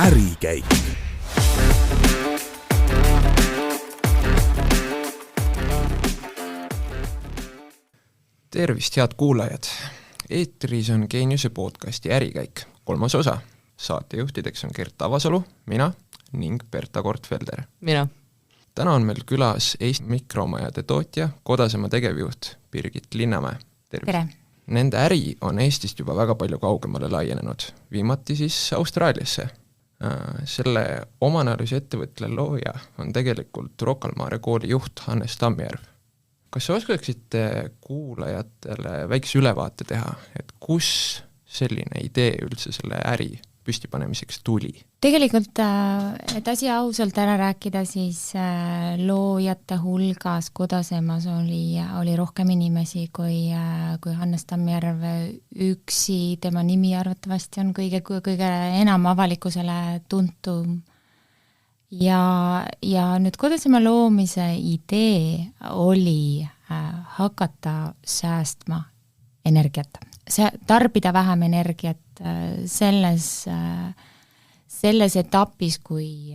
ärikäik. Tervist, head kuulajad! Eetris on Geeniuse podcasti Ärikäik, 3. osa. Saatejuhtideks on Gert Avasalu, mina ning Berta Kortfelder. Mina. Täna on meil külas Eesti mikromajade tootja, Kodasema tegevjuht Birgit Linnamäe. Tere! Nende äri on Eestist juba väga palju kaugemale laienenud, viimati siis Austraaliasse. Selle omanalüüsi ettevõtle looja on tegelikult Rocca al Mare kooli juht Hannes Tammjärv. Kas sa oskaksite kuulajatele väikse ülevaate teha, et kus selline idee üldse selle äri püstipanemiseks tuli? Tegelikult, et asi ausalt ära rääkida, siis loojate hulgas Kodasemas oli rohkem inimesi kui Hannes Tammjärv üksi. Tema nimi arvatavasti on kõige enam avalikkusele tuntum. Ja nüüd Kodasema loomise idee oli hakata säästma energiat, tarbida vähem energiat selles etapis, kui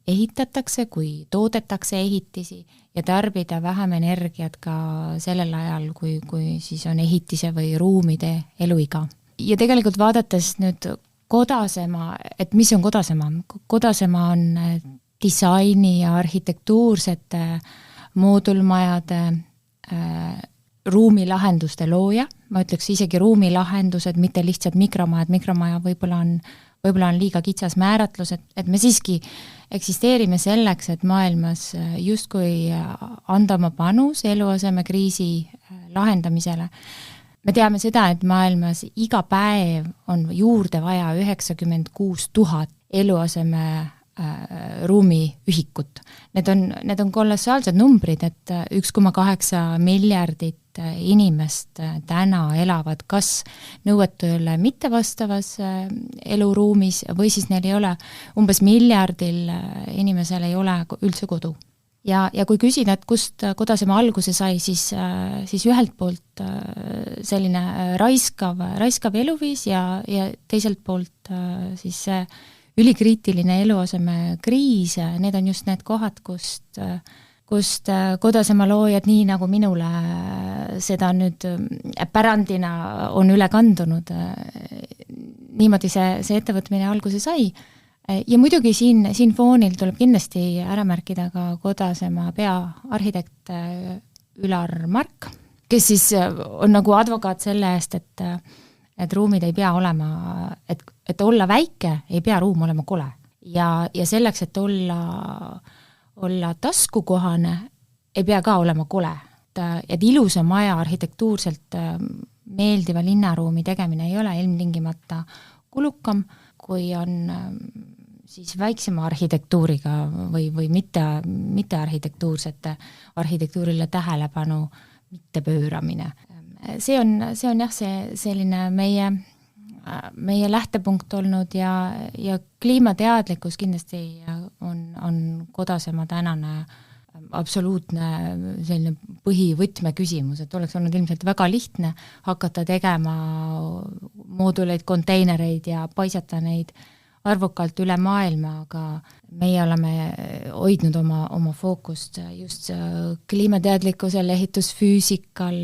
ehitatakse, kui toodetakse ehitisi ja tarbida vähem energiat ka sellel ajal, kui siis on ehitise või ruumide eluiga. Ja tegelikult vaadates nüüd Kodasema, et mis on Kodasema? Kodasema on disaini ja arhitektuursete moodulmajade ruumilahenduste looja. Ma ütleks isegi ruumilahendused, mitte lihtsalt mikromaja võib-olla on liiga kitsas määratlus, et me siiski eksisteerime selleks, et maailmas justkui anda oma panus eluasemekriisi lahendamisele. Me teame seda, et maailmas iga päev on juurde vaja 96 000 eluaseme ruumiühikut. Need on kolossaalsed numbrid, et 1,8 miljardit inimest täna elavad kas nõuetele mittevastavas eluruumis või siis neil ei ole, umbes miljardil inimesel ei ole üldse kodu. Ja kui küsida, et kust Kodasema alguse sai, siis ühelt poolt selline raiskav eluviis ja teiselt poolt siis see ülikriitiline eluaseme kriis, need on just need kohad, kust Kodasema loojad, nii nagu minule seda nüüd pärandina on üle kandunud. Niimoodi see ettevõtmine alguse sai. Ja muidugi siin foonil tuleb kindlasti ära märkida ka Kodasema peaarhitekt Ülar Mark, kes siis on nagu advokaat selle eest, et ruumid ei pea olema, et olla väike, ei pea ruum olema kole. Ja selleks, et olla taskukohane, ei pea ka olema kole. Et ilusa maja arhitektuurselt meeldiva linnaruumi tegemine ei ole ilmtingimata kulukam, kui on siis väiksema arhitektuuriga või mitte arhitektuursete arhitektuurile tähelepanu mitte pööramine. See on jah selline meie lähtepunkt olnud ja kliimateadlikkus kindlasti on Kodasema tänane absoluutne selline põhivõtme küsimus, et oleks olnud ilmselt väga lihtne hakata tegema mooduleid, konteinereid ja paisata neid arvukalt üle maailma, aga meie oleme hoidnud oma fookust just kliimateadlikkusel, ehitusfüüsikal,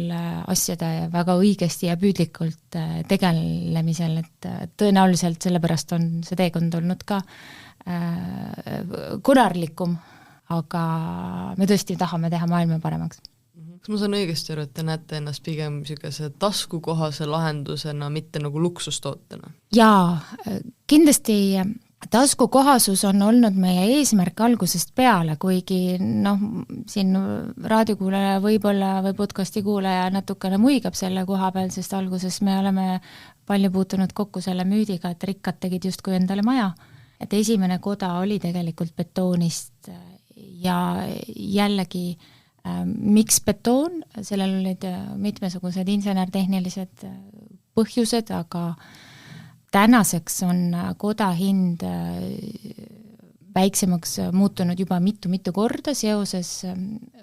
asjade väga õigesti ja püüdlikult tegelemisel, et tõenäoliselt sellepärast on see teekond olnud ka konarlikum, aga me tõesti tahame teha maailma paremaks. Kas ma saan õigesti aru, et te näete ennast pigem taskukohase lahendusena, mitte nagu luksustootena? Jaa, kindlasti taskukohasus on olnud meie eesmärk algusest peale, kuigi siin raadiokuulaja või podcasti kuulaja natukene muigab selle koha peal, sest alguses me oleme palju puutunud kokku selle müüdiga, et rikkad tegid justkui endale maja. Et esimene koda oli tegelikult betoonist ja jällegi miks betoon, sellel olid mitmesugused insenertehnilised põhjused, aga tänaseks on koda hind väiksemaks muutunud juba mitu korda seoses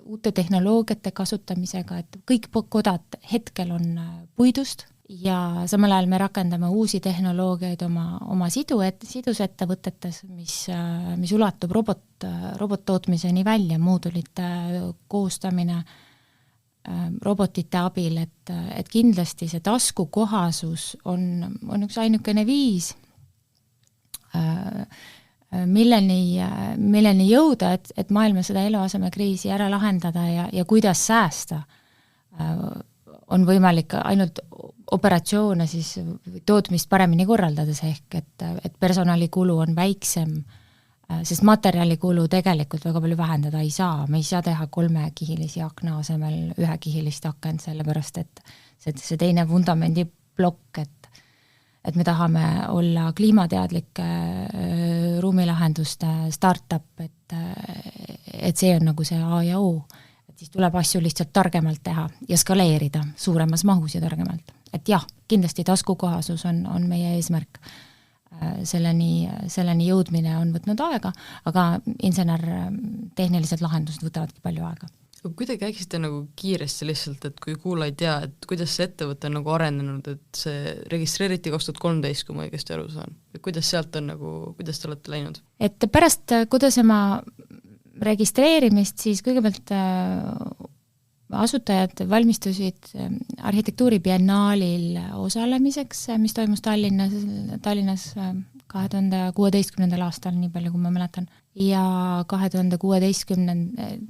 uute tehnoloogiate kasutamisega, et kõik kodad hetkel on puidust ja samal ajal me rakendame uusi tehnoloogiaid oma sidusettevõtetes, mis ulatub robottootmiseni välja, moodulite koostamine robotite abil, et kindlasti see taskukohasus on üks ainukene viis, milleni jõuda, et maailma seda eluasemekriisi ära lahendada ja kuidas säästa. On võimalik ainult operatsioone siis tootmist paremini korraldades ehk, et personalikulu on väiksem, sest materjalikulu tegelikult väga palju vähendada ei saa. Me ei saa teha 3-kihilisi akna asemel 1-kihilist akent, sellepärast et see teine vundamendi plokk, et me tahame olla kliimateadlike ruumilahenduste startup, et see on nagu see A ja O. Et siis tuleb asju lihtsalt targemalt teha ja skaleerida suuremas mahus ja targemalt. Et jah, kindlasti taskukohasus on meie eesmärk. Selleni jõudmine on võtnud aega, aga insener-tehnilised lahendused võtavadki palju aega. Kuidagi äkiste nagu kiiresti lihtsalt, et kui kuula ei tea, et kuidas see ettevõte on nagu arenenud, et see registreeriti 2013, kui ma õigesti aru saan. Kuidas sealt on nagu, kuidas te olete läinud? Et pärast Kodasema registreerimist siis kõigepealt asutajad valmistusid arhitektuuribiennaalil osalemiseks, mis toimus Tallinnas 2016. aastal, nii palju kui ma mäletan. Ja 2016,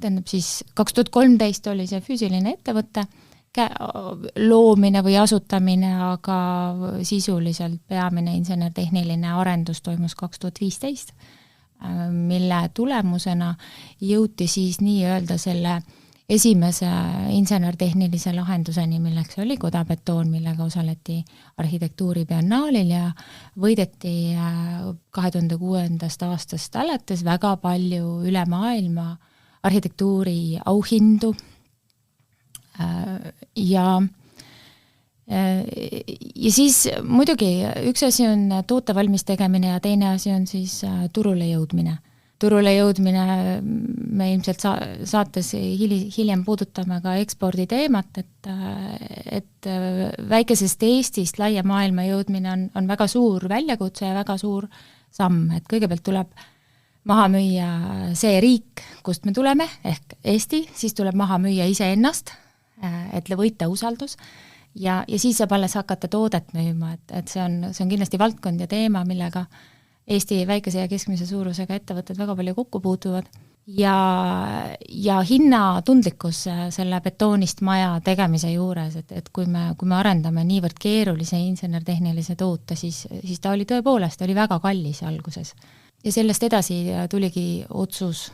tähendab siis 2013 oli see füüsiline ettevõte, loomine või asutamine, aga sisuliselt peamine insener-tehniline arendus toimus 2015, mille tulemusena jõuti siis nii-öelda selle esimese insener-tehnilise lahenduseni, milleks oli kodabetoon, millega osaleti arhitektuuribiennaalil ja võideti 2006. aastast alates väga palju üle maailma arhitektuuri auhindu ja siis muidugi üks asi on toote valmis tegemine ja teine asi on siis turule jõudmine. Turule jõudmine, me ilmselt saates hiljem puudutame ka ekspordi teemat, et väikesest Eestist laia maailma jõudmine on väga suur väljakutse ja väga suur samm, et kõigepealt tuleb maha müüa see riik, kust me tuleme, ehk Eesti, siis tuleb maha müüa iseennast, et võita usaldus ja siis saab alles hakata toodet müüma, et see on kindlasti valdkond ja teema, millega Eesti väikese ja keskmise suurusega ettevõtted väga palju kokku puutuvad ja hinnatundlikkus selle betoonist maja tegemise juures, et kui me arendame niivõrd keerulise insener-tehnilise toote, siis ta oli tõepoolest, oli väga kallis alguses. Ja sellest edasi tuligi otsus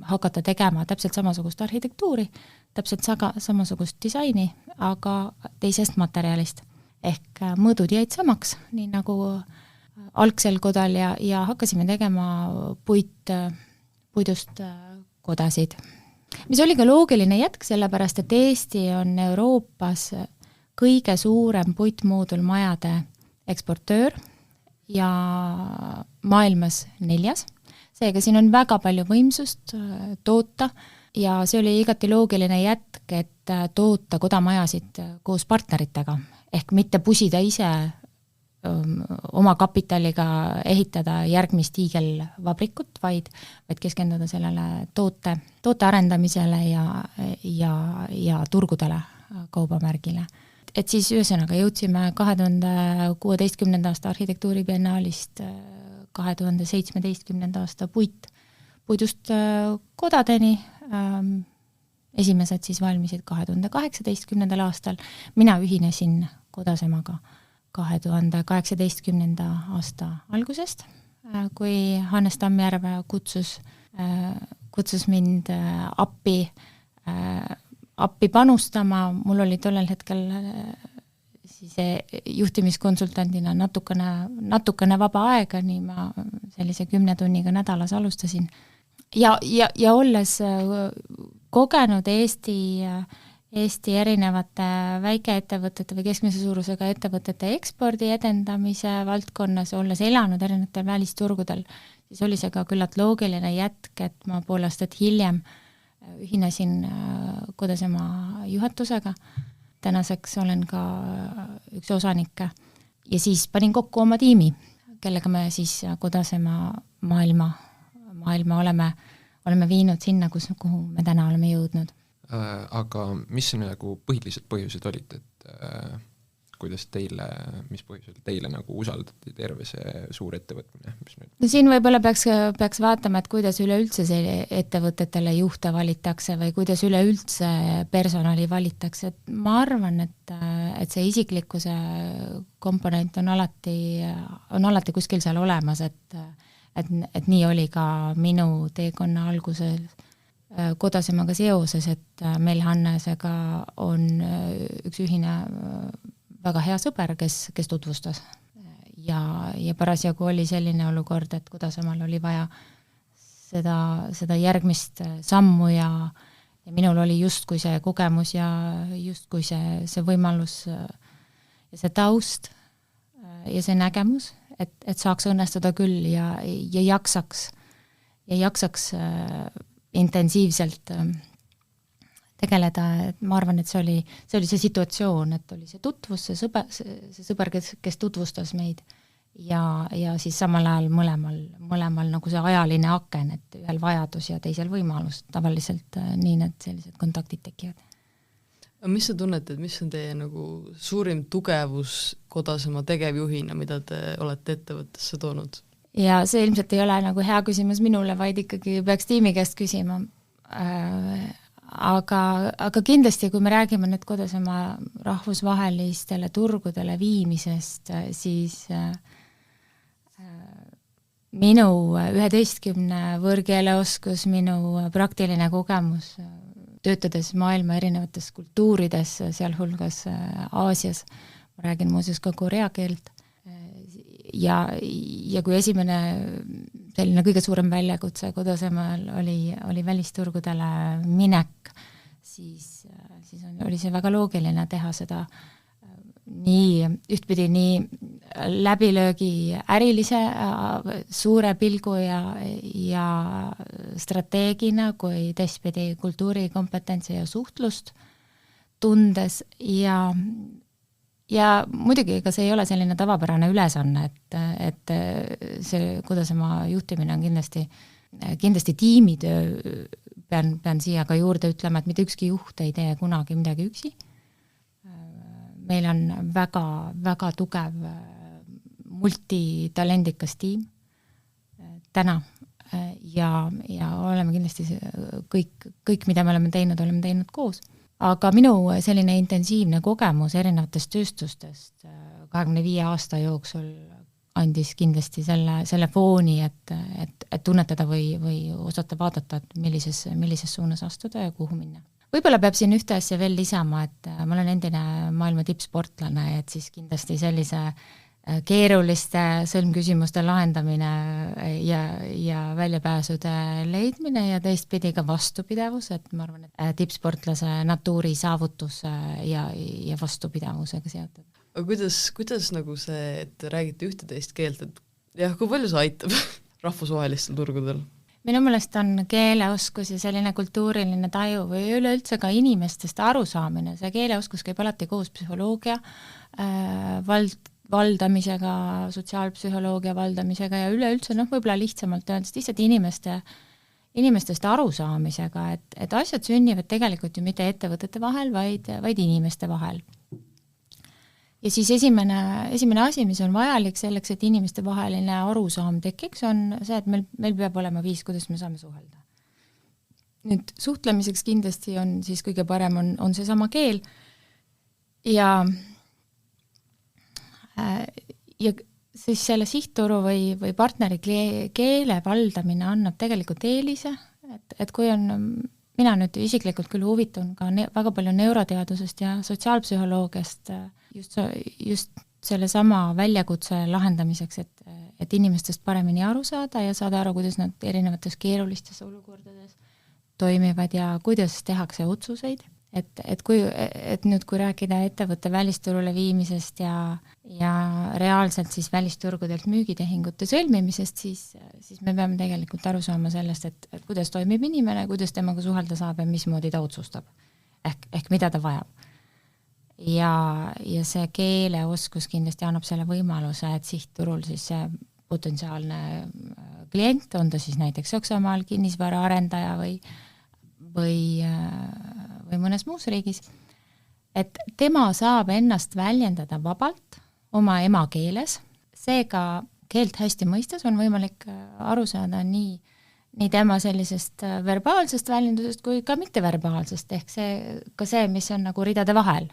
hakata tegema täpselt samasugust arhitektuuri, täpselt samasugust disaini, aga teisest materjalist. Ehk mõõdud jäid samaks, nii nagu algsel kodal ja hakkasime tegema puidust kodasid. Mis oli ka loogiline jätk, sellepärast et Eesti on Euroopas kõige suurem puitmoodulmajade eksportöör ja maailmas 4. Seega siin on väga palju võimsust toota ja see oli igati loogiline jätk, et toota kodamajasid koos partneritega, ehk mitte pusida ise oma kapitaliga ehitada järgmist hiigelvabrikut, vaid keskenduda sellele toote arendamisele ja turgudele, kaubamärgile. Et siis ühesõnaga jõudsime 2016. aasta arhitektuuribiennaalist 2017. aasta puidust kodadeni. Esimesed siis valmisid 2018. aastal. Mina ühinesin Kodasemaga 2018. aasta algusest, kui Hannes Tammjärve kutsus mind appi panustama. Mul oli tollel hetkel siis juhtimiskonsultandina natukene vaba aega, nii ma sellise 10 tunniga nädalas alustasin. Ja olles kogenud Eesti erinevate väikeettevõtete või keskmise suurusega ettevõtete ekspordi edendamise valdkonnas, olles elanud erinevatel välisturgudel, siis oli see ka küllalt loogiline jätk, et ma pool aastat hiljem ühinesin Kodasema juhatusega. tänaseks olen ka üks osanikke. Ja siis panin kokku oma tiimi, kellega me siis Kodasema maailma oleme viinud sinna, kuhu me täna oleme jõudnud. Aga mis on nagu põhilised põhjused olid, et mis põhjusel teile nagu usaldati terve see suur ettevõtmine? No siin võib-olla peaks vaatama, et kuidas üleüldse see ettevõtetele juhte valitakse või kuidas üleüldse personali valitakse. Et ma arvan, et see isiklikkuse komponent on alati kuskil seal olemas, et nii oli ka minu teekonna algusel Kodasemaga seoses, et meil Hannesega on üks ühine väga hea sõber, kes tutvustas. Ja parasjagu oli selline olukord, et Kodasemal oli vaja seda järgmist sammu ja minul oli justkui see kogemus ja justkui see võimalus ja see taust ja see nägemus, et saaks õnnestuda küll ja jaksaks intensiivselt tegeleda, et ma arvan, et see oli see situatsioon, et oli see tutvus, see sõber, kes tutvustas meid ja siis samal ajal mõlemal nagu see ajaline aken, et ühel vajadus ja teisel võimalus, tavaliselt nii need sellised kontaktid tekivad. Mis sa tunned, et mis on teie nagu suurim tugevus Kodasema tegevjuhina, mida te olete ettevõttesse toonud? Ja see ilmselt ei ole nagu hea küsimus minule, vaid ikkagi peaks tiimi käest küsima. Aga kindlasti, kui me räägime nüüd Kodasema rahvusvahelistele turgudele viimisest, siis minu 11 võõrkeeleoskus, minu praktiline kogemus töötades maailma erinevates kultuurides, sealhulgas Aasias, ma räägin muuseas ka korea keelt, ja kui esimene selline kõige suurem väljakutse Kodasemal oli välisturgudele minek, siis oli see väga loogiline teha seda ühtpidi nii läbilöögi ärilise suure pilgu ja strateegina, kui teistpidi kultuurikompetentsi ja suhtlust tundes ja muidugi ega see ei ole selline tavapärane ülesanne, et see Kodasema juhtimine on kindlasti tiimitöö, pean siia ka juurde ütlema, et mitte ükski juht ei tee kunagi midagi üksi. Meil on väga, väga tugev multitalendikas tiim täna ja oleme kindlasti kõik, mida me oleme teinud koos. Aga minu selline intensiivne kogemus erinevatest tööstustest 25 aasta jooksul andis kindlasti selle fooni, et tunnetada või osata vaadata, et millises suunas astuda ja kuhu minna. Võib-olla peab siin ühte asja veel lisama, et ma olen endine maailma tippsportlane, et siis kindlasti sellise keeruliste sõlmküsimuste lahendamine ja väljapääsude leidmine ja teistpidi ka vastupidavus, et ma arvan, et tippsportlase natuuri saavutus ja vastupidavusega seotud. Aga kuidas nagu see, et räägite ühte-teist keelt, et jah, kui palju see aitab rahvusvahelistel turgudel? Minu meelest on keeleoskus ja selline kultuuriline taju või üleüldse ka inimestest arusaamine. See keeleoskus käib alati koos psühholoogia valdamisega, sotsiaalpsühholoogia valdamisega ja üleüldse võib-olla lihtsamalt öeldes lihtsalt inimestest arusaamisega, et asjad sünnivad tegelikult ju mitte ettevõtete vahel, vaid inimeste vahel. Ja siis esimene asi, mis on vajalik selleks, et inimeste vaheline arusaam tekiks, on see, et meil peab olema viis, kuidas me saame suhelda. Nüüd suhtlemiseks kindlasti on siis kõige parem on seesama keel ja siis selle sihtturu või partneri keele valdamine annab tegelikult eelise, et kui on, mina nüüd isiklikult küll huvitun ka väga palju neuroteadusest ja sotsiaalpsühholoogiast just selle sama väljakutse lahendamiseks, et inimestest paremini aru saada ja saada aru, kuidas nad erinevates keerulistes olukordades toimivad ja kuidas tehakse otsuseid. Et kui rääkida ettevõtte välisturule viimisest ja reaalselt siis välisturgudelt müügitehingute sõlmimisest, siis me peame tegelikult aru saama sellest, et kuidas toimib inimene, kuidas temaga suhelda saab ja mismoodi ta otsustab. Ehk mida ta vajab. ja see keeleoskus kindlasti annab selle võimaluse, et sihtturul siis see potentsiaalne klient, on ta siis näiteks Saksamaal kinnisvaraarendaja või mõnes muus riigis, et tema saab ennast väljendada vabalt oma emakeeles, seega keelt hästi mõistes on võimalik aru saada nii tema sellisest verbaalsest väljendusest kui ka mitteverbaalsest, ehk see, mis on nagu ridade vahel.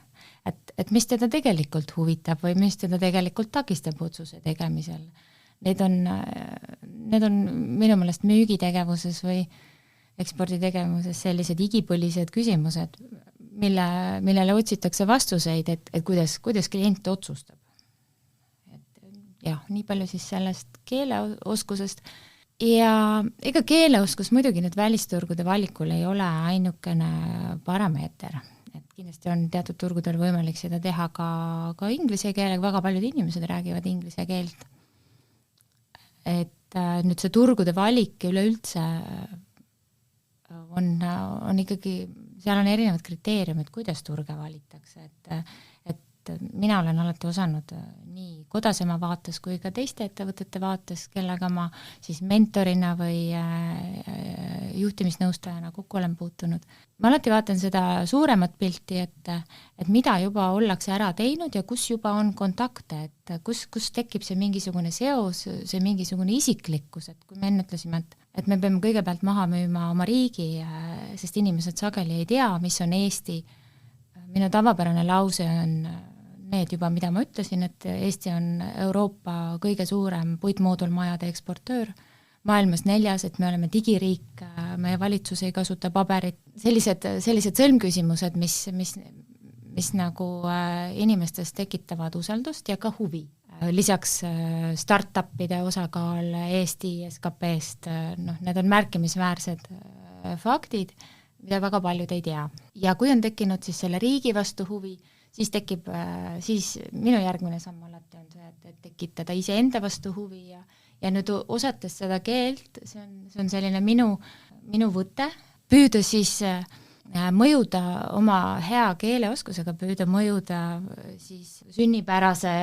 Et mis teda tegelikult huvitab või mis teda tegelikult takistab otsuse tegemisel. Need on minu meelest müügitegevuses või eksporditegevuses sellised igipõlised küsimused, millele otsitakse vastuseid, et kuidas klient otsustab. Jah, nii palju siis sellest keeleoskusest. Ja ega keeleoskus muidugi nüüd välisturgude valikul ei ole ainukene parameeter. Et kindlasti on teatud turgudel võimalik seda teha ka inglise keelega, väga paljud inimesed räägivad inglise keelt. Et nüüd see turgude valik üleüldse on ikkagi, seal on erinevad kriteeriumid, kuidas turge valitakse, et mina olen alati osanud nii Kodasema vaates kui ka teiste ettevõtete vaates, kellega ma siis mentorina või juhtimisnõustajana kokku olen puutunud. Ma alati vaatan seda suuremat pilti, et mida juba ollakse ära teinud ja kus juba on kontakte, et kus tekib see mingisugune seos, see mingisugune isiklikkus, et kui me enne ütlesime, et me peame kõigepealt maha müüma oma riigi, sest inimesed sageli ei tea, mis on Eesti. Minu tavapärane lause on need juba, mida ma ütlesin, et Eesti on Euroopa kõige suurem puitmoodulmajade eksportöör, maailmas 4, et me oleme digiriik, meie valitsus ei kasuta paberit, sellised sõlmküsimused, mis nagu inimestes tekitavad usaldust ja ka huvi. Lisaks startupide osakaal Eesti SKP-st, need on märkimisväärsed faktid, mida väga paljud ei tea. Ja kui on tekkinud siis selle riigi vastu huvi, siis minu järgmine samm alati on see, et tekitada iseenda vastu huvi ja nüüd osates seda keelt, see on selline minu võte, püüda siis mõjuda oma hea keeleoskusega, püüda mõjuda siis sünnipärase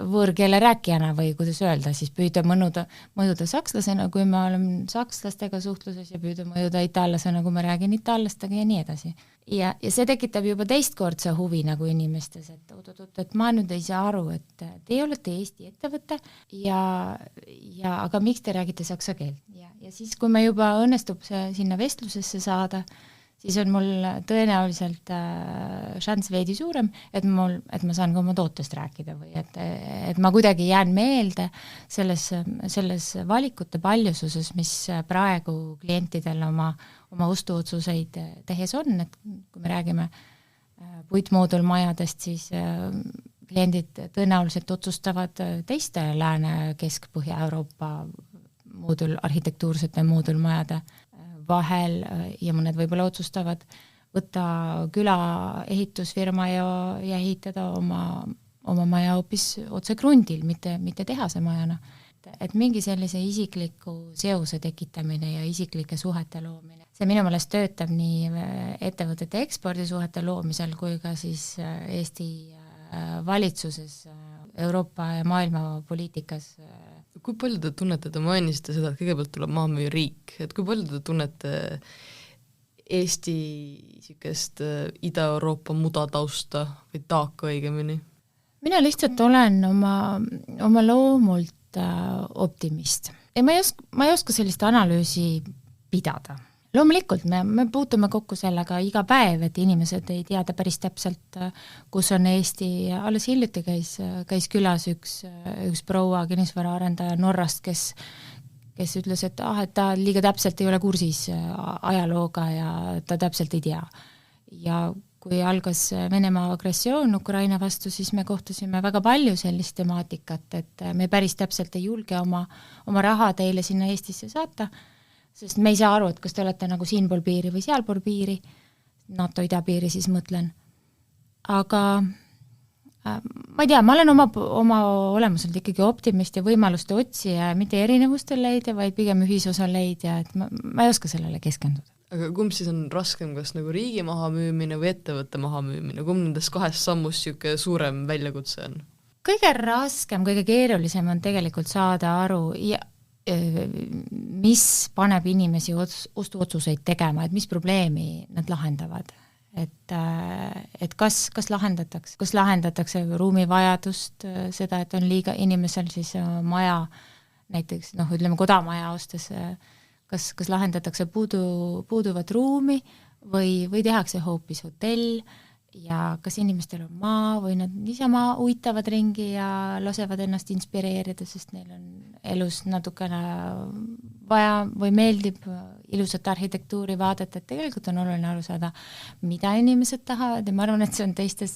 võõrkeele rääkijana või kuidas öelda, siis püüda mõjuda sakslasena, kui ma olen sakslastega suhtluses ja püüda mõjuda itaallasena, kui ma räägin itaallastega ja nii edasi. Ja see tekitab juba teistkordse huvi nagu inimestes, et ma nüüd ei saa aru, et te olete Eesti ettevõte aga miks te räägite saksa keelt? Ja siis, kui me juba õnnestub sinna vestlusesse saada, siis on mul tõenäoliselt šanss veidi suurem, et ma saan ka oma tootest rääkida või et ma kuidagi jään meelde selles valikute paljususes, mis praegu klientidel oma ostuotsuseid tehes on, et kui me räägime puitmoodulmajadest, siis kliendid tõenäoliselt otsustavad teiste Lääne, Kesk-, Põhja-Euroopa arhitektuursete moodulmajade vahel ja mõned võib-olla otsustavad võtta küla ehitusfirma ja ehitada oma maja hoopis otse krundil, mitte tehase majana. Et mingi sellise isikliku seose tekitamine ja isiklike suhete loomine. See minu meelest töötab nii ettevõtete ekspordisuhete loomisel kui ka siis Eesti valitsuses, Euroopa ja maailma poliitikas. Kui palju te tunnete, te mainisite seda, et kõigepealt tuleb maamüüa riik, et kui palju te tunnete Eesti sükest Ida-Euroopa mudatausta või taaka õigemini? Mina lihtsalt olen oma loomult optimist. Ma ei oska sellist analüüsi pidada. Loomulikult me puutume kokku sellega iga päev, et inimesed ei teada päris täpselt, kus on Eesti. Alles hiljuti käis külas üks proua kinnisvaraarendaja Norrast, kes ütles, et ta liiga täpselt ei ole kursis ajalooga ja ta täpselt ei tea. Ja kui algas Venemaa agressioon Ukraina vastu, siis me kohtusime väga palju sellist temaatikat, et me päris täpselt ei julge oma raha teile sinna Eestisse saata, sest me ei saa aru, et kas te olete nagu siinpool piiri või sealpool piiri, NATO idapiiri siis mõtlen. Aga ma ei tea, ma olen oma olemuselt ikkagi optimist ja võimaluste otsija, mitte erinevuste leidja, vaid pigem ühisosa leidja, et ma ei oska sellele keskenduda. aga kumb siis on raskem, kas nagu riigi maha müümine või ettevõtte maha müümine, kumb nendest kahest sammust niisugune suurem väljakutse on? Kõige raskem, kõige keerulisem on tegelikult saada aru ja mis paneb inimesi ostuotsuseid tegema, et mis probleemi nad lahendavad. Et kas lahendatakse ruumivajadust, seda, et on liiga inimesel siis maja, näiteks ütleme kodamaja ostes, kas lahendatakse puuduvat ruumi või tehakse hoopis hotell ja kas inimestel on maa või nad niisama uitavad ringi ja lasevad ennast inspireerida, sest neil on elus natukene vaja või meeldib ilusat arhitektuuri vaadata, et tegelikult on oluline aru saada, mida inimesed tahavad ja ma arvan, et see on teistes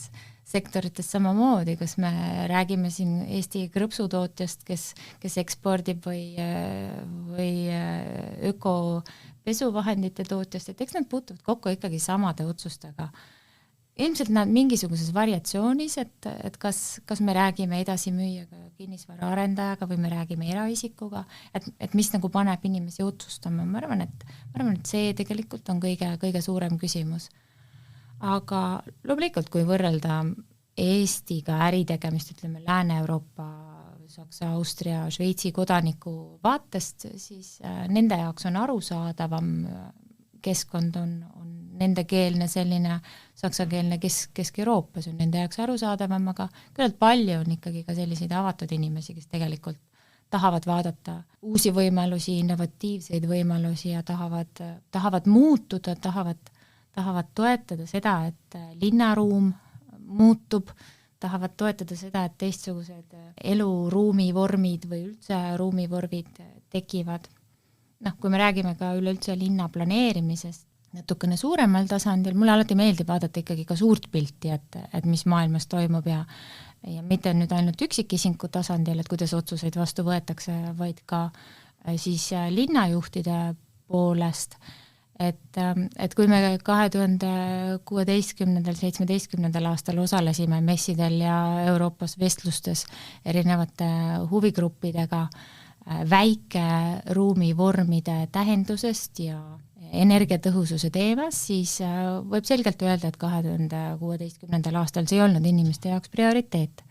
sektorites samamoodi, kas me räägime siin Eesti krõpsutootjast, kes ekspordib või ökopesuvahendite tootjast, et eks nad puutuvad kokku ikkagi samade otsustega. Ilmselt nad mingisuguses variatsioonis, et kas me räägime edasimüüjaga, kinnisvara arendajaga või me räägime eraisikuga, et mis nagu paneb inimesi otsustama. Ma arvan, et see tegelikult on kõige suurem küsimus. Aga loomulikult, kui võrrelda Eestiga äritegemist, ütleme Lääne-Euroopa, Saksa, Austria, Šveitsi kodaniku vaatest, siis nende jaoks on arusaadavam keskkond on nendekeelne selline saksakeelne Kesk-Euroopas on nende jaoks arusaadavam, aga küllalt palju on ikkagi ka selliseid avatud inimesi, kes tegelikult tahavad vaadata uusi võimalusi, innovatiivseid võimalusi ja tahavad muutuda, tahavad toetada seda, et linnaruum muutub, tahavad toetada seda, et teistsugused eluruumivormid või üldse ruumivormid tekivad. Kui me räägime ka üleüldse linna planeerimisest natukene suuremal tasandil, mulle alati meeldib vaadata ikkagi ka suurt pilti, et mis maailmas toimub ja mitte nüüd ainult üksikisinku tasandil, et kuidas otsuseid vastu võetakse, vaid ka siis linnajuhtide poolest, et kui me 2016-17 aastal osalesime messidel ja Euroopas vestlustes erinevate huvigruppidega väike ruumivormide tähendusest ja energiatõhususe teemas, siis võib selgelt öelda, et 2016 aastal see ei olnud inimeste jaoks prioriteet.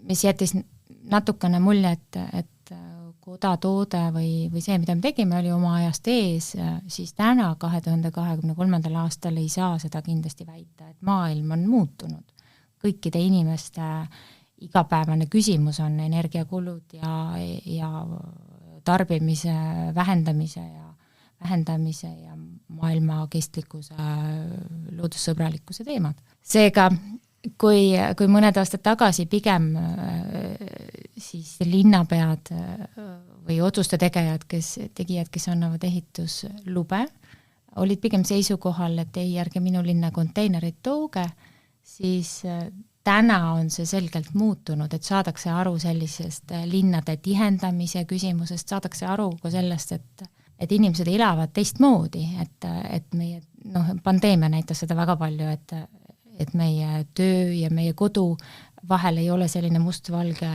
Mis jättis natukene mulje, et kodatoode või see, mida me tegime, oli oma ajast ees, siis täna 2023. aastal ei saa seda kindlasti väita, et maailm on muutunud. Kõikide inimeste igapäevane küsimus on energiakulud ja tarbimise vähendamise ja maailma kestlikkuse, loodussõbralikkuse teemad. Seega, kui mõned aastad tagasi pigem siis linnapead või otsuste tegijad, kes annavad ehituslube, olid pigem seisukohal, et ei, ärge minu linna konteinerid tooge, siis täna on see selgelt muutunud, et saadakse aru sellisest linnade tihendamise küsimusest, saadakse aru ka sellest, et inimesed elavad teistmoodi, et meie, pandeemia näitas seda väga palju, et meie töö ja meie kodu vahel ei ole selline mustvalge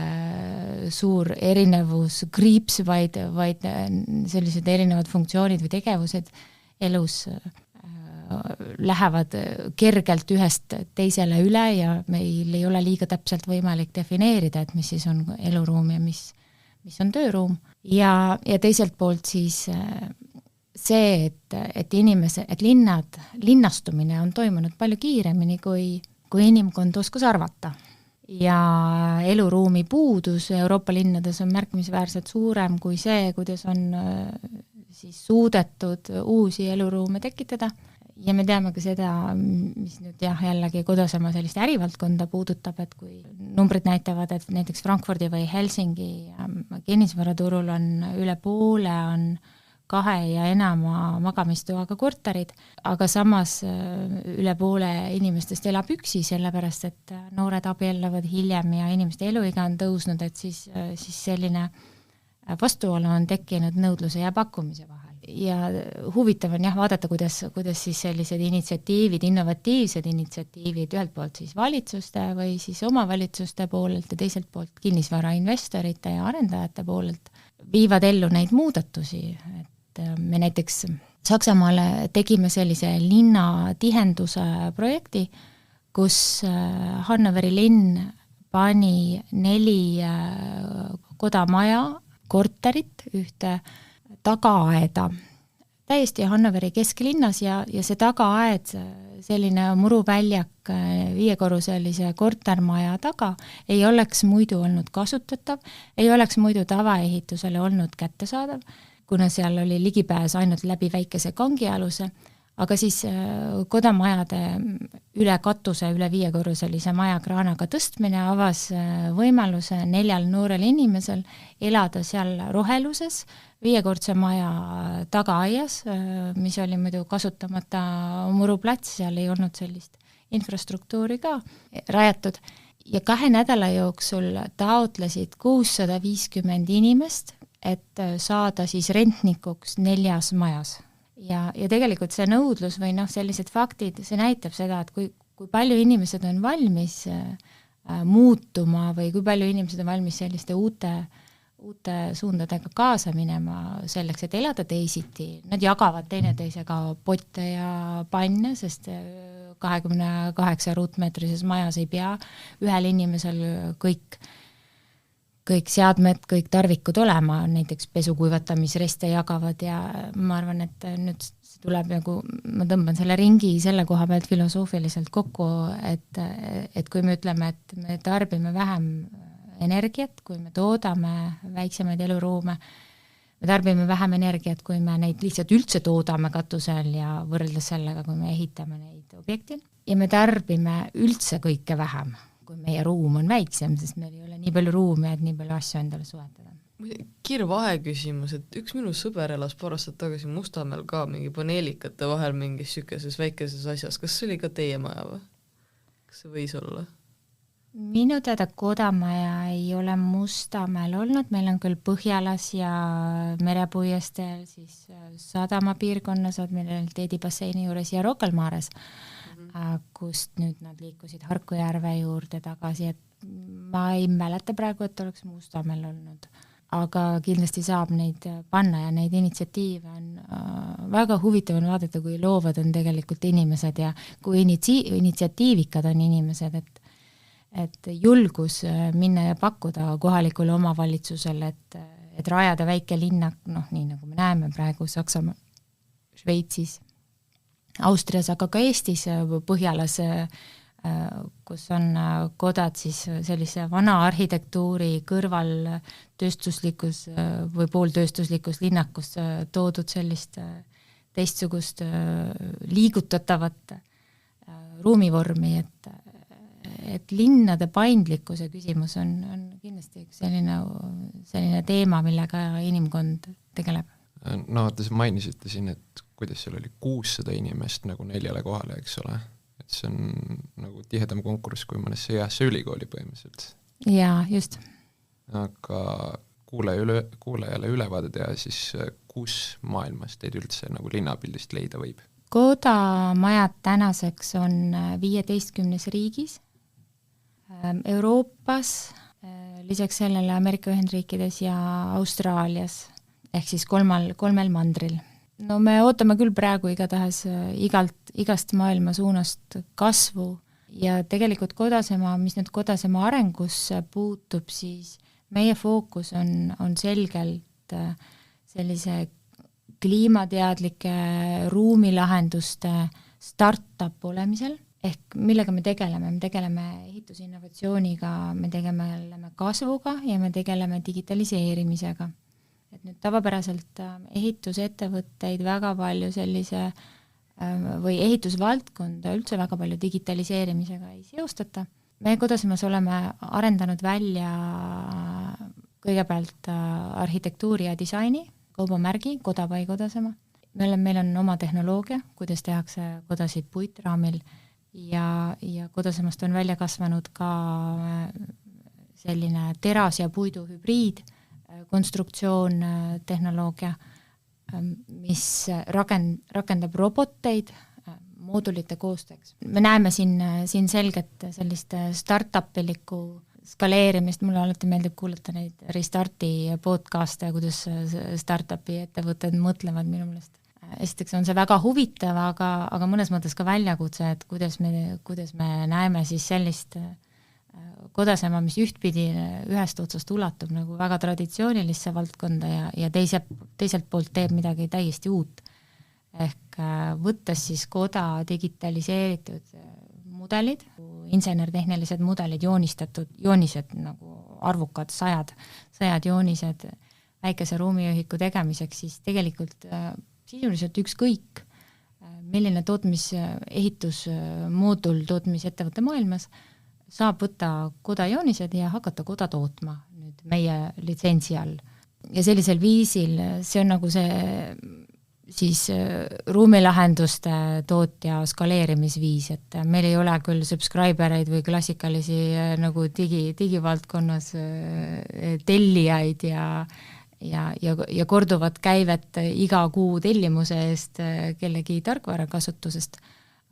suur erinevus kriips, vaid sellised erinevad funktsioonid või tegevused elus lähevad kergelt ühest teisele üle ja meil ei ole liiga täpselt võimalik defineerida, et mis siis on eluruum ja mis on tööruum. Ja teiselt poolt siis see, et linnastumine on toimunud palju kiiremini, kui inimkond oskas arvata. Ja eluruumi puudus Euroopa linnades on märkimisväärselt suurem kui see, kuidas on siis suudetud uusi eluruume tekitada. Ja me teame ka seda, mis nüüd jällegi kodusema sellist ärivaldkonda puudutab, et kui numbrid näitavad, et näiteks Frankfurdi või Helsingi kinnisvaraturul on üle poole on 2 ja enama magamistoaga korterid, aga samas üle poole inimestest elab üksi, sellepärast et noored abielluvad hiljem ja inimeste eluiga on tõusnud, et siis selline vastuolu on tekkinud nõudluse ja pakkumise vahel. Ja huvitav on vaadata, kuidas siis sellised initsiatiivid, innovatiivsed initsiatiivid ühelt poolt siis valitsuste või siis omavalitsuste poolelt ja teiselt poolt kinnisvarainvestorite ja arendajate poolelt viivad ellu neid muudatusi, et me näiteks Saksamaale tegime sellise linna tihenduse projekti, kus Hannoveri linn pani 4 kodamaja korterit ühte tagaaeda, täiesti Hannoveri kesklinnas ja see tagaaed, selline muruväljak 5-korruselise kortermaja taga, ei oleks muidu olnud kasutatav, ei oleks muidu tavaehitusele olnud kättesaadav, kuna seal oli ligipääs ainult läbi väikese kangialuse, aga siis kodamajade üle katuse, üle 5-korruselise maja kraanaga tõstmine avas võimaluse 4 noorel inimesel elada seal roheluses, 5-kordse maja tagaaias, mis oli muidu kasutamata muruplats, seal ei olnud sellist infrastruktuuri ka rajatud. Ja 2 nädala jooksul taotlesid 650 inimest, et saada siis rentnikuks 4 majas. Ja tegelikult see nõudlus või sellised faktid, see näitab seda, et kui palju inimesed on valmis muutuma või kui palju inimesed on valmis selliste uute suundadega kaasa minema selleks, et elada teisiti. Nad jagavad teineteisega potte ja panne, sest 28 ruutmeetrises majas ei pea ühel inimesel kõik seadmed, kõik tarvikud olema, näiteks pesukuivatamisreste jagavad ja ma arvan, et nüüd see tuleb ma tõmban selle ringi selle koha pealt filosoofiliselt kokku, et kui me ütleme, et me tarbime vähem energiat, kui me toodame väiksemaid eluruume, me tarbime vähem energiat, kui me neid lihtsalt üldse toodame katusel ja võrreldes sellega, kui me ehitame neid objekti ja me tarbime üldse kõike vähem, kui meie ruum on väiksem, sest meil ei ole nii palju ruumi, et nii palju asju endale suetada. Kiire vaheküsimus, et üks minu sõber elas paar aastat tagasi Mustamäel ka mingi paneelikate vahel mingis sükeses väikeses asjas. Kas see oli ka teie maja või? Kas see võis olla? Minu teada kodamaja ei ole Mustamäel olnud, meil on küll Põhjalas ja Merepuiestel, siis Sadama piirkonnas, Teedibasseini juures ja Rocca al Mares, kust nüüd nad liikusid Harkujärve juurde tagasi, et ma ei mäleta praegu, et oleks Mustamäel olnud, aga kindlasti saab neid panna ja neid initsiatiive on väga huvitav on vaadata, kui loovad on tegelikult inimesed ja kui initsiatiivikad on inimesed, et julgus minna ja pakkuda kohalikule omavalitsusele, et rajada väike linnak, nii nagu me näeme praegu Saksamaal, Šveitsis, Austrias, aga ka Eestis, Põhjalas, kus on kodad siis sellise vana arhitektuuri kõrval tööstuslikus või pooltööstuslikus linnakus toodud sellist teistsugust liigutatavat ruumivormi, et linnade paindlikkuse küsimus on kindlasti üks selline teema, millega inimkond tegeleb. No, te mainisite siin, et kuidas seal oli 600 inimest nagu 4 kohale, eks ole? Et see on nagu tihedam konkurss kui mõnesse heasse ülikooli põhimõtteliselt. Jaa, just. Aga kuulajale ülevaade teha, siis kus maailmas teid üldse nagu linnapildist leida võib? Kodamajad tänaseks on 15 riigis, Euroopas, lisaks sellele Ameerika Ühendriikides ja Austraalias, ehk siis 3 mandril. No me ootame küll praegu igatahes igast maailma suunast kasvu ja tegelikult mis nüüd Kodasema arengusse puutub, siis meie fookus on selgelt sellise kliimateadlike ruumilahenduste startup olemisel, ehk millega me tegeleme ehitusinnovatsiooniga, me tegeleme kasvuga ja me tegeleme digitaliseerimisega. Et nüüd tavapäraselt ehitusettevõtteid väga palju sellise või ehitusvaldkonda üldse väga palju digitaliseerimisega ei seostata. Me Kodasemas oleme arendanud välja kõigepealt arhitektuuri ja disaini, kaubamärgi, Koda by Kodasema. Meil on oma tehnoloogia, kuidas tehakse kodasid puitraamil ja Kodasemast on välja kasvanud ka selline teras- ja puidu hübriid, konstruktsioon, tehnoloogia, mis rakendab roboteid moodulite koostööks. Me näeme siin selget sellist startup-ilikku skaleerimist, mulle alati meeldib kuulata neid Restarti podcast'e, kuidas startupi ettevõtted mõtlevad minu meelest esiteks on see väga huvitav, aga mõnes mõttes ka väljakutse, et kuidas me näeme siis sellist kodasema, mis ühtpidi ühest otsast ulatub nagu väga traditsioonilisse valdkonda ja teiselt poolt teeb midagi täiesti uut. Ehk võttes siis koda digitaliseeritud mudelid, insenertehnilised mudelid, joonised nagu arvukad, sajad joonised väikese ruumiühiku tegemiseks, siis tegelikult sisuliselt ükskõik, milline ehitusmoodul tootmisettevõtte maailmas saab võtta kodajoonised ja hakata koda tootma nüüd meie litsentsi all. Ja sellisel viisil see on nagu see siis ruumilahenduste tootja skaleerimisviis, et meil ei ole küll subscribereid või klassikalisi nagu digivaldkonnas tellijaid ja korduvat käivet iga kuu tellimuse eest kellegi tarkvara kasutusest,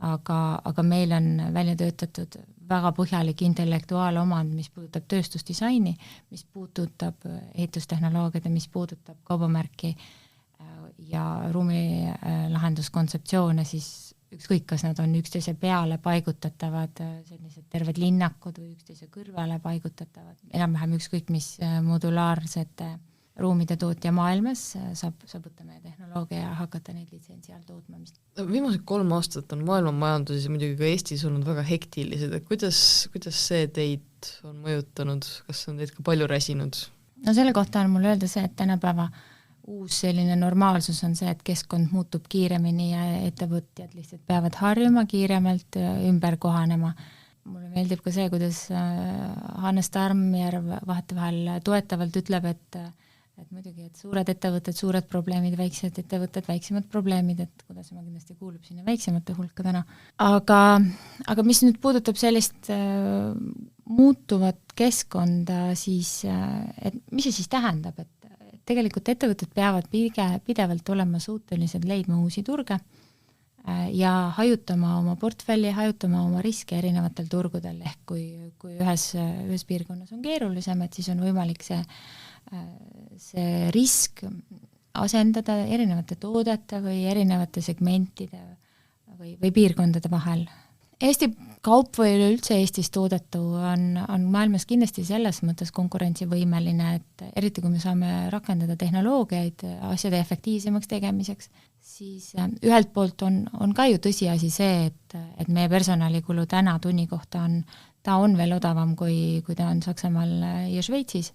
aga meil on välja töötatud väga põhjalik intellektuaalomand, mis puudutab tööstusdisaini, mis puudutab ehitustehnoloogiat ja mis puudutab kaubamärki ja ruumilahenduskontseptsioone, siis ükskõik, kas nad on üksteise peale paigutatavad, sellised terved linnakud või üksteise kõrvale paigutatavad, enam-vähem ükskõik, mis modulaarsete ruumide tootja maailmas saab võtta meie tehnoloogia ja hakata neid litsentsi all tootma. Viimased 3 aastat on maailma majanduses ja muidugi ka Eestis olnud väga hektilised, et kuidas see teid on mõjutanud, kas on teid ka palju räsinud? No selle kohta on mul öelda see, et tänapäeva uus selline normaalsus on see, et keskkond muutub kiiremini ja ettevõtjad lihtsalt peavad harjuma kiiremalt ümber kohanema. Mulle meeldib ka see, kuidas Hannes Tarmjärv vahetevahel toetavalt ütleb, et muidugi, et suured ettevõtted, suured probleemid, väiksed ettevõtted, väiksemad probleemid, et kuidas ma kindlasti kuulub sinna väiksemate hulka täna. Aga mis nüüd puudutab sellist muutuvat keskkonda, siis et mis see siis tähendab, et tegelikult ettevõtted peavad pidevalt olema suutelised leidma uusi turge ja hajutama oma portfelli, hajutama oma riske erinevatel turgudel, ehk kui ühes piirkonnas on keerulisem, et siis on võimalik see risk asendada erinevate toodete või erinevate segmentide või piirkondade vahel. Eesti kaup või üleüldse Eestis toodetu on maailmas kindlasti selles mõttes konkurentsivõimeline, et eriti kui me saame rakendada tehnoloogiaid asjade efektiivsemaks tegemiseks, siis ühelt poolt on ka ju tõsiasi see, et meie personalikulu täna tunni kohta on veel odavam, kui ta on Saksamaal ja Šveitsis,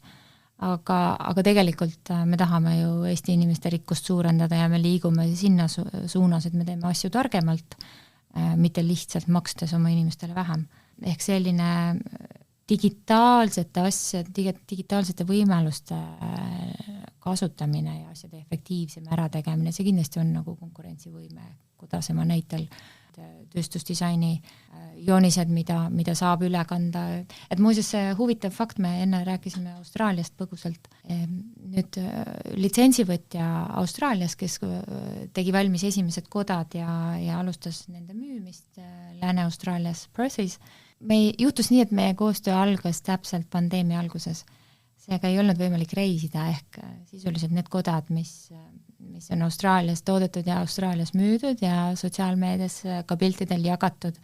aga tegelikult me tahame ju Eesti inimeste rikkust suurendada ja me liigume sinna suunas, et me teeme asju targemalt, mitte lihtsalt makstes oma inimestele vähem. Ehk selline digitaalsete võimaluste kasutamine ja asjade efektiivsem ärategemine, see kindlasti on nagu konkurentsivõime kodasema näitel tööstusdisaini joonised, mida saab üle kanda. Et muuseas see huvitav fakt, me enne rääkisime Austraaliast põgusalt. Nüüd litsentsivõtja Austraalias, kes tegi valmis esimesed kodad ja alustas nende müümist Lääne-Austraalias Perthis. Juhtus nii, et meie koostöö algas täpselt pandeemia alguses. Seega ei olnud võimalik reisida, ehk sisuliselt need kodad, mis on Austraalias toodetud ja Austraalias müüdud ja sotsiaalmeedias ka piltidel jagatud,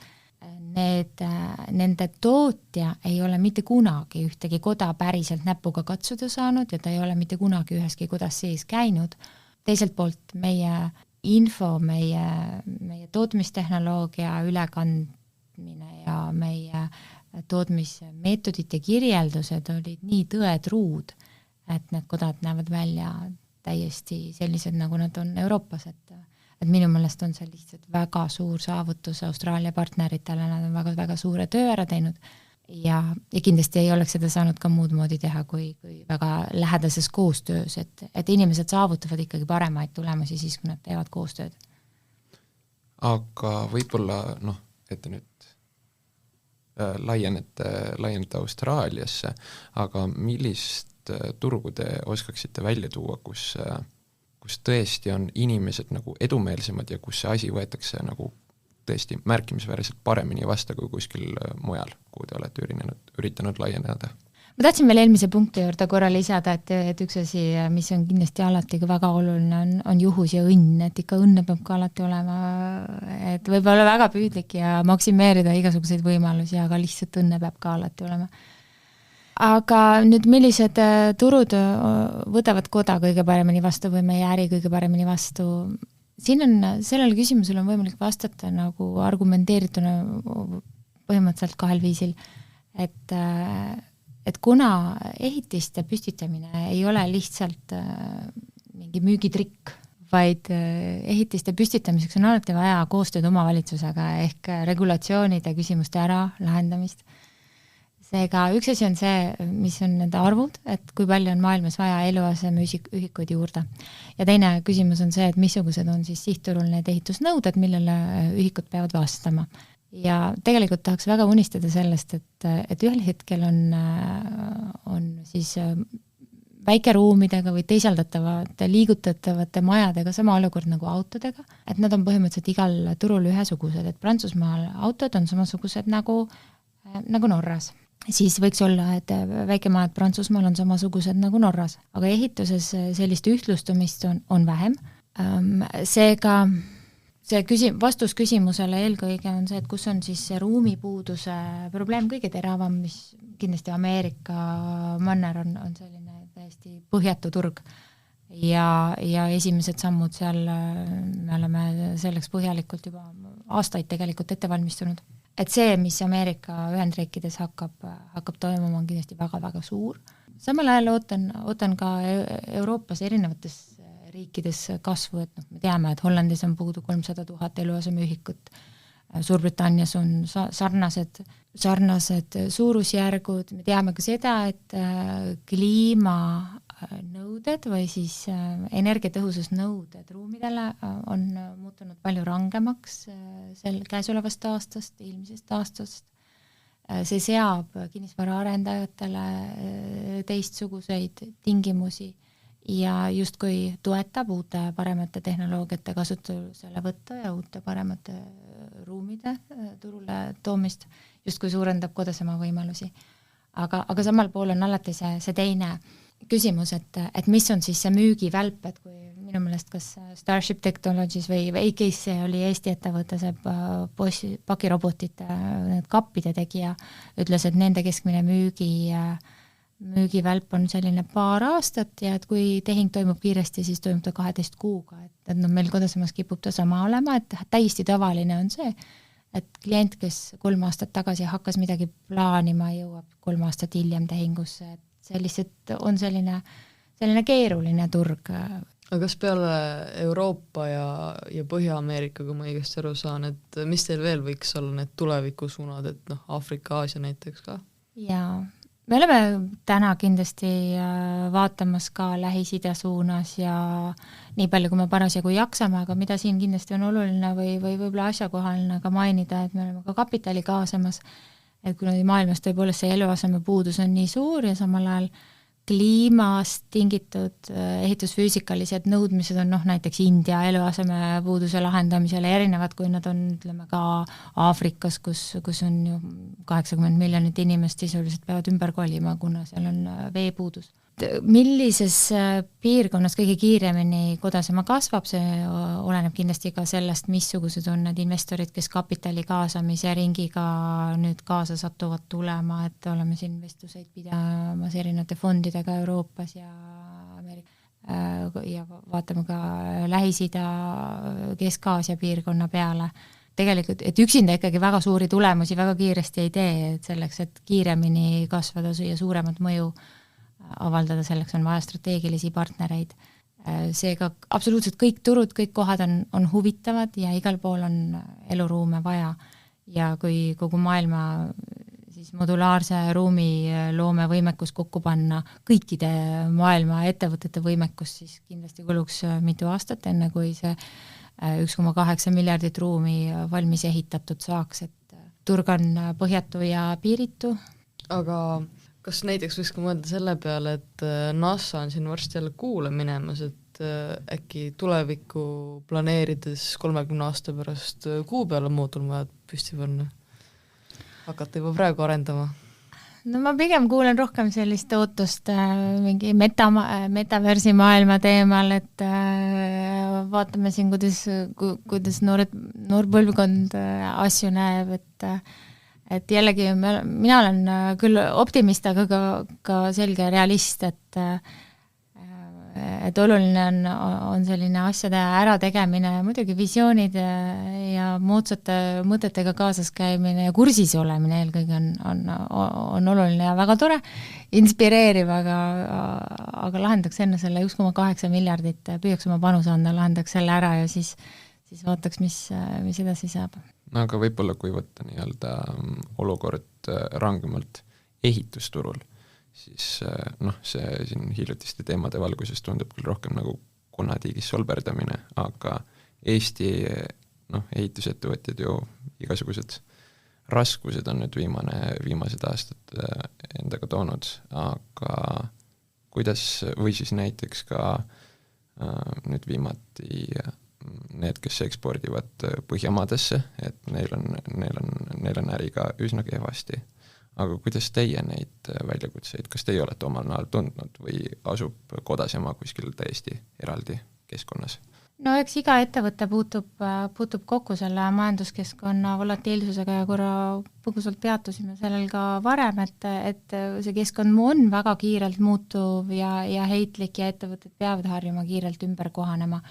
nende tootja ei ole mitte kunagi ühtegi koda päriselt näpuga katsuda saanud ja ta ei ole mitte kunagi üheski kodas sees käinud. Teiselt poolt meie info, meie tootmistehnoloogia ülekandmine ja meie tootmismeetodid ja kirjeldused olid nii tõetruud, et need kodad näevad välja täiesti sellised, nagu nad on Euroopas, et minu meelest on see lihtsalt väga suur saavutus Austraalia partneritele, nad on väga suure töö ära teinud ja kindlasti ei oleks seda saanud ka muud moodi teha kui väga lähedases koostöös, et inimesed saavutavad ikkagi paremaid tulemusi siis, kui nad teevad koostööd. Aga võib-olla, et nüüd laienete Austraaliasse, aga millist turgu te oskaksite välja tuua, kus tõesti on inimesed nagu edumeelsemad ja kus see asi võetakse nagu tõesti märkimisväärselt paremini vasta kui kuskil mujal, kuhu te olete üritanud laieneda? ma tahtsin veel eelmise punkti juurde korra lisada, et üks asi, mis on kindlasti alati ka väga oluline, on juhus ja õnn, et ikka õnne peab ka alati olema, et võib olla väga püüdlik ja maksimeerida igasuguseid võimalusi, aga lihtsalt õnne peab ka alati olema. Aga nüüd, millised turud võtavad koda kõige paremini vastu või meie äri kõige paremini vastu? Siin on, sellele küsimusele on võimalik vastata nagu argumenteerituna põhimõtteliselt 2 viisil, et kuna ehitiste püstitamine ei ole lihtsalt mingi müügitrikk, vaid ehitiste püstitamiseks on alati vaja koostööd omavalitsusega ehk regulatsioonide küsimuste ära lahendamist. Seega üks asi on see, mis on need arvud, et kui palju on maailmas vaja eluasemeühikuid juurde. Ja teine küsimus on see, et missugused on siis sihtturul need ehitusnõuded, millele ühikud peavad vastama. Ja tegelikult tahaks väga unistada sellest, et ühel hetkel on siis väikeruumidega või teisaldatavate, liigutatavate majadega sama olukord nagu autodega, et nad on põhimõtteliselt igal turul ühesugused, et Prantsusmaal autod on samasugused nagu Norras. Siis võiks olla, et väikemajad Prantsusmaal on samasugused nagu Norras, aga ehituses sellist ühtlustumist on vähem. Seega see vastus küsimusele eelkõige on see, et kus on siis see ruumipuuduse probleem kõige teravam, mis kindlasti Ameerika manner on selline täiesti põhjatu turg. Ja esimesed sammud seal me oleme selleks põhjalikult juba aastaid tegelikult ette valmistunud. Et see, mis Ameerika Ühendriikides hakkab toimuma, on kindlasti väga-väga suur. Samal ajal ootan ka Euroopas erinevates riikides kasvu, et me teame, et Hollandis on puudu 300 000 eluasemeühikut, Suurbritannias on sarnased suurusjärgud, me teame ka seda, et kliimanõuded või siis energiatõhususnõuded ruumidele on muutunud palju rangemaks käesolevast aastast, eelmisest aastast. See seab kinnisvaraarendajatele teistsuguseid tingimusi ja justkui toetab uute paremate tehnoloogiate kasutusele võtta ja uute paremate ruumide turule toomist, justkui suurendab kodasema võimalusi. Aga samal pool on alati see teine küsimus, et mis on siis see müügivälp, et kui minu meelest kas Starship Technologies või AKC oli Eesti ettevõte, see pakirobotite kappide tegija, ütles, et nende keskmine müügivälp on selline paar aastat ja et kui tehing toimub kiiresti, siis toimub ta 12 kuuga, et meil kodasemas kipub ta sama olema, et täiesti tavaline on see, et klient, kes 3 aastat tagasi hakkas midagi plaanima, jõuab 3 aastat hiljem tehingusse, et see lihtsalt on selline keeruline turg. Aga kas peale Euroopa ja Põhja-Ameerika, kui ma õigesti aru saan, et mis teil veel võiks olla need tulevikusuunad, et Aafrika, Aasia näiteks ka? Jaa, me oleme täna kindlasti vaatamas ka Lähis-Ida suunas ja nii palju, kui me parasjagu jaksame, aga mida siin kindlasti on oluline või võib-olla asjakohaline ka mainida, et me oleme ka kapitali kaasamas, et kuna maailmas tõepoolest see eluaseme puudus on nii suur ja samal ajal kliimast tingitud ehitusfüüsikalised nõudmised on näiteks India eluaseme puuduse lahendamisele erinevad, kui nad on, ütleme, ka Aafrikas, kus on ju 80 miljonit inimest sisuliselt peavad ümber kolima, kuna seal on veepuudus. Millises piirkonnas kõige kiiremini kodasema kasvab, see oleneb kindlasti ka sellest, missugused on need investorid, kes kapitali kaasamise ringiga nüüd kaasa satuvad tulema, et oleme siin vestluseid pidamas erinevate fondidega Euroopas ja Ameerika ja vaatame ka Lähis-Ida, Kesk-Aasia piirkonna peale. Tegelikult, et üksinda ikkagi väga suuri tulemusi väga kiiresti ei tee, et selleks, et kiiremini kasvada ja suuremat mõju avaldada, selleks on vaja strateegilisi partnereid. Seega absoluutselt kõik turud, kõik kohad on huvitavad ja igal pool on eluruume vaja. Ja kui kogu maailma siis modulaarse ruumi loome võimekus kokku panna, kõikide maailma ettevõtete võimekus, siis kindlasti kuluks mitu aastat, enne kui see 1,8 miljardit ruumi valmis ehitatud saaks, et turg on põhjatu ja piiritu. Aga kas näiteks võiks ka mõelda selle peale, et NASA on siin varsti jälle kuule minemas, et äkki tulevikku planeerides 30 aasta pärast kuu peale moodulmajad püsti panna? Hakata juba praegu arendama? no ma pigem kuulen rohkem sellist ootust mingi metaversi maailma teemal, et vaatame siin, kuidas noor põlvkond asju näeb, et jällegi mina olen küll optimist, aga ka selge realist, et oluline on selline asjade ärategemine, muidugi visioonid ja moodsate mõtetega kaasas käimine ja kursis olemine eelkõige on oluline ja väga tore, inspireeriv, aga lahendaks enne selle 1,8 miljardit, püüaks oma panuse anda, lahendaks selle ära ja siis vaataks, mis edasi saab. No aga võib-olla kui võtta nii-öelda olukord rangemalt ehitusturul, siis see siin hiljutiste teemade valguses tundub küll rohkem nagu konatiigis solberdamine, aga Eesti ehitusettevõtjad ju igasugused raskused on nüüd viimased aastad endaga toonud, aga kuidas, või siis näiteks ka nüüd viimati need, kes ekspordivad Põhjamaadesse, et neil on äriga üsna kehvasti. Aga kuidas teie neid väljakutseid, kas teie olete omal näol tundnud või asub Kodasema kuskil täiesti eraldi keskkonnas? No eks iga ettevõte puutub kokku selle majanduskeskkonna volatiilsusega ja korra põgusalt peatusime sellel ka varem, et see keskkond on väga kiirelt muutuv ja heitlik ja ettevõtted peavad harjuma kiirelt ümber kohanema.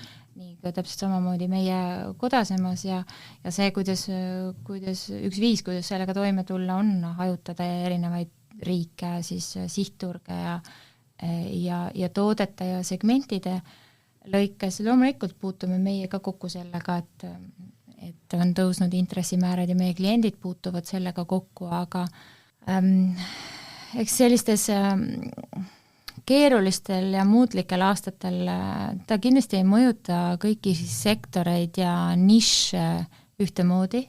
Nii ka täpselt samamoodi meie Kodasemas ja see, kuidas üks viis, kuidas sellega toime tulla, on hajutada erinevaid riike, siis sihtturge ja toodete ja segmentide lõikes. Loomulikult puutume meie ka kokku sellega, et on tõusnud intressimäärad ja meie kliendid puutuvad sellega kokku, aga eks sellistes keerulistel ja muutlikel aastatel ta kindlasti ei mõjuta kõiki sektoreid ja nišše ühtemoodi.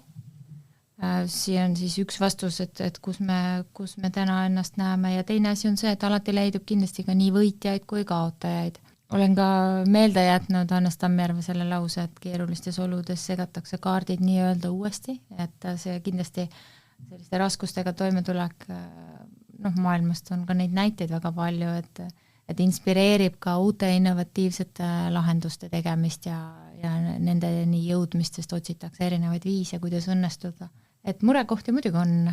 Siin on siis üks vastus, et kus me täna ennast näeme ja teine asi on see, et alati leidub kindlasti ka nii võitjaid kui kaotajaid. Olen ka meelde jätnud Hannes Tammjärve selle lause, et keerulistes oludes segatakse kaardid nii-öelda uuesti, et see kindlasti selliste raskustega toimetulek maailmast on ka neid näiteid väga palju, et inspireerib ka uute innovatiivsete lahenduste tegemist ja nendeni jõudmistest otsitakse erinevaid viise, kuidas õnnestuda. Et murekohti muidugi on,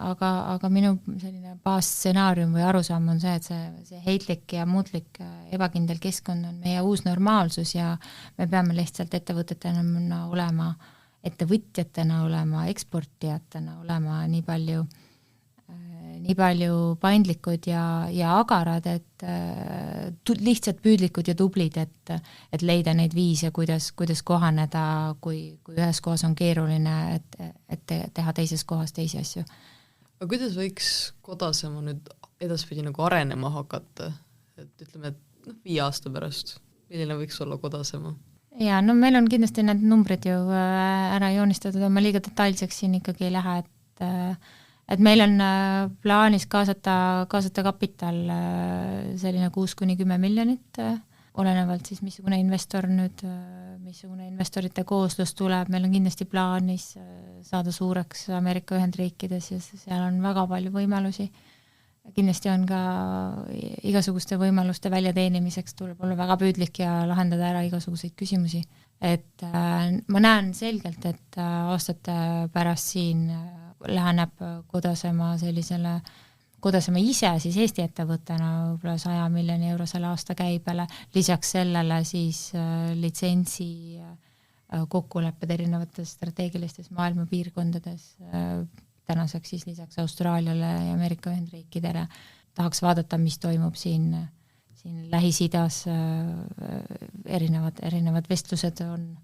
aga minu selline baasstsenaarium või arusaam on see, et see heitlik ja muutlik ebakindel keskkond on meie uus normaalsus ja me peame lihtsalt ettevõtetena olema, ettevõtjatena olema, eksportijatena olema nii palju paindlikud ja agarad, et lihtsalt püüdlikud ja tublid, et leida neid viise, kuidas kohaneda, kui ühes kohas on keeruline, et teha teises kohas teisi asju. Aga kuidas võiks Kodasema nüüd edaspidi nagu arenema hakata? Et ütleme, et 5 aasta pärast, milline võiks olla Kodasema? Ja meil on kindlasti need numbrid ju ära joonistatud, ma liiga detailseks siin ikkagi ei lähe, et meil on plaanis kaasata kapital selline 6-10 miljonit, olenevalt siis missugune investorite kooslus tuleb, meil on kindlasti plaanis saada suureks Ameerika Ühendriikides ja seal on väga palju võimalusi. Kindlasti on ka igasuguste võimaluste väljateenimiseks tuleb olla väga püüdlik ja lahendada ära igasuguseid küsimusi. Et ma näen selgelt, et aastate pärast siin läheneb Kodasema ise siis Eesti ettevõttena võib-olla 100 miljoni eurosele aasta käibele, lisaks sellele siis litsentsi kokkulepped erinevates strateegilistes maailma piirkondades, tänaseks siis lisaks Austraaliale ja Ameerika Ühendriikidele. Tahaks vaadata, mis toimub siin Lähis-Idas, erinevad vestlused on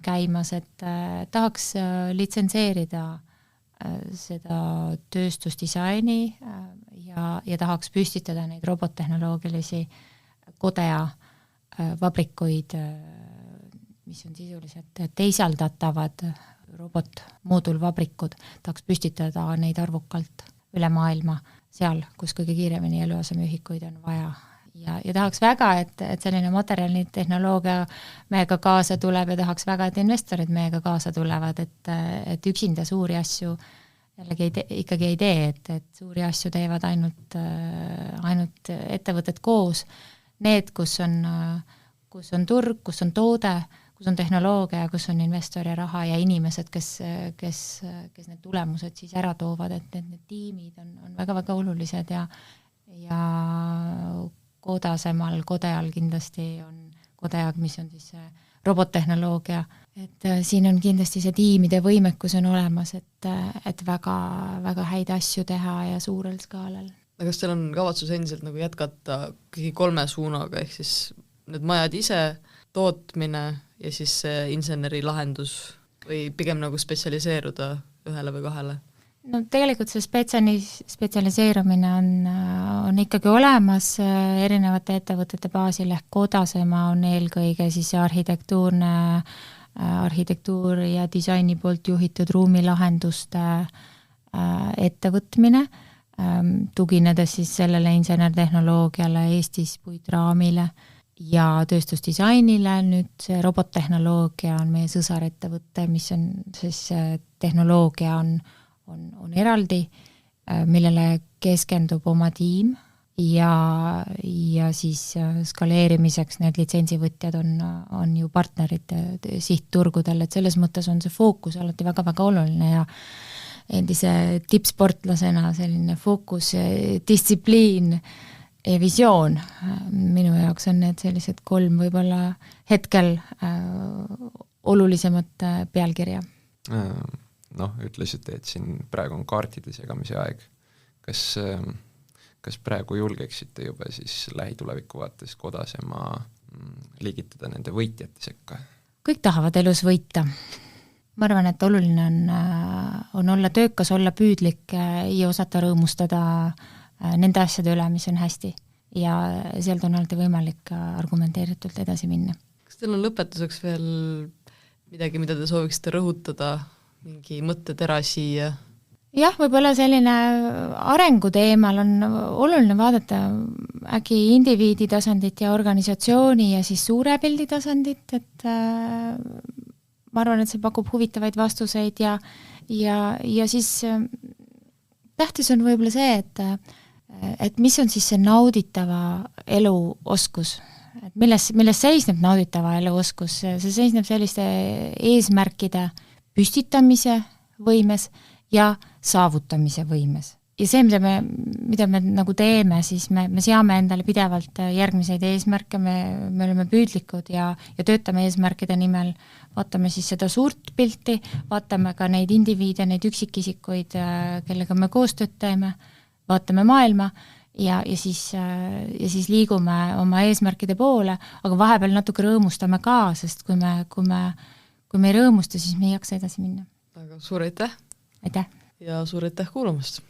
käimas, et tahaks litsentseerida seda tööstusdisaini ja tahaks püstitada neid robottehnoloogilisi Kodea vabrikuid, mis on sisuliselt teisaldatavad robotmoodulvabrikud, tahaks püstitada neid arvukalt üle maailma, seal, kus kõige kiiremini eluasemeühikuid on vaja. Ja tahaks väga, et selline materjali tehnoloogia meiega kaasa tuleb ja tahaks väga, et investorid meiega kaasa tulevad, et üksinda suuri asju jällegi ikkagi ei tee, et suuri asju teevad ainult ettevõtted koos. Need, kus on turg, kus on toode, kus on tehnoloogia, kus on investori raha ja inimesed, kes need tulemused siis ära toovad, et need tiimid on väga-väga olulised ja Kodasemal, Kodeal kindlasti on Kodea, mis on siis robottehnoloogia, et siin on kindlasti see tiimide võimekus on olemas, et väga häid asju teha ja suurel skaalal. Aga kas teil on kavatsus endiselt nagu jätkata kõigi 3 suunaga, ehk siis need majad ise, tootmine ja siis inseneri lahendus või pigem nagu spetsialiseeruda ühele või 2? No tegelikult see spetsialiseerumine on ikkagi olemas erinevate ettevõtete baasil, ehk Kodasema on eelkõige siis arhitektuur ja disaini poolt juhitud ruumilahenduste ettevõtmine, tuginedes siis sellele insenertehnoloogiale, Eestis puitraamile ja tööstusdisainile. Nüüd see robottehnoloogia on meie sõsarettevõte, mis on siis tehnoloogia on eraldi, millele keskendub oma tiim ja siis skaleerimiseks need litsentsivõtjad on ju partnerid sihtturgudel, et selles mõttes on see fookus alati väga-väga oluline ja endise tippsportlasena selline fookus, distsipliin ja visioon minu jaoks on need sellised 3 võib-olla hetkel olulisemat pealkirja. Ütlesite, et siin praegu on kaartide segamise aeg. Kas praegu julgeksite juba siis lähituleviku vaates Kodasema liigitada nende võitjate sekka? Kõik tahavad elus võita. Ma arvan, et oluline on olla töökas, olla püüdlik ja osata rõõmustada nende asjade üle, mis on hästi. Ja sealt on alati võimalik argumenteeritult edasi minna. Kas teil on lõpetuseks veel midagi, mida te sooviksite rõhutada? Mingi mõttetera siia? Jah, võib-olla selline arenguteemal on oluline vaadata äkki indiviidi tasandit ja organisatsiooni ja siis suure pildi tasandit, et ma arvan, et see pakub huvitavaid vastuseid ja siis tähtis on võib-olla see, et mis on siis see nauditava elu oskus, et milles seisneb nauditava elu oskus, see seisneb selliste eesmärkide püstitamise võimes ja saavutamise võimes. Ja see, mida me nagu teeme, siis me seame endale pidevalt järgmiseid eesmärke, me oleme püüdlikud ja töötame eesmärkide nimel, vaatame siis seda suurt pilti, vaatame ka neid indiviide, neid üksikisikuid, kellega me koostööd teeme, vaatame maailma ja siis liigume oma eesmärkide poole, aga vahepeal natuke rõõmustame ka, sest kui me ei rõõmusta, siis me ei jaksa edasi minna. Aga suur aitäh! Aitäh! Ja suur aitäh kuulamast!